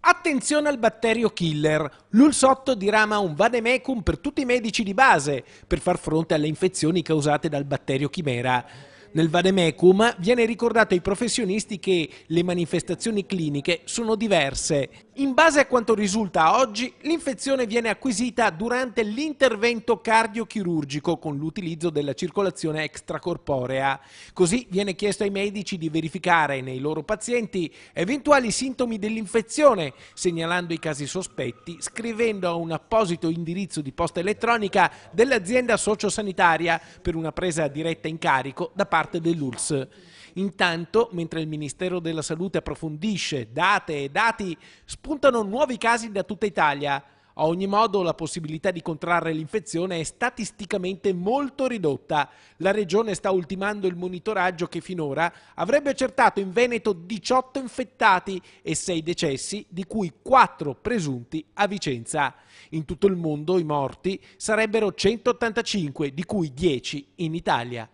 Attenzione al batterio killer. L'Ulsotto dirama un vademecum per tutti i medici di base per far fronte alle infezioni causate dal batterio chimera. Nel vademecum viene ricordato ai professionisti che le manifestazioni cliniche sono diverse. In base a quanto risulta oggi, l'infezione viene acquisita durante l'intervento cardiochirurgico con l'utilizzo della circolazione extracorporea. Così viene chiesto ai medici di verificare nei loro pazienti eventuali sintomi dell'infezione, segnalando i casi sospetti, scrivendo a un apposito indirizzo di posta elettronica dell'azienda sociosanitaria per una presa diretta in carico da parte dell'ULSS. Intanto, mentre il Ministero della Salute approfondisce date e dati, spuntano nuovi casi da tutta Italia. A ogni modo, la possibilità di contrarre l'infezione è statisticamente molto ridotta. La Regione sta ultimando il monitoraggio che finora avrebbe accertato in Veneto 18 infettati e 6 decessi, di cui 4 presunti a Vicenza. In tutto il mondo i morti sarebbero 185, di cui 10 in Italia.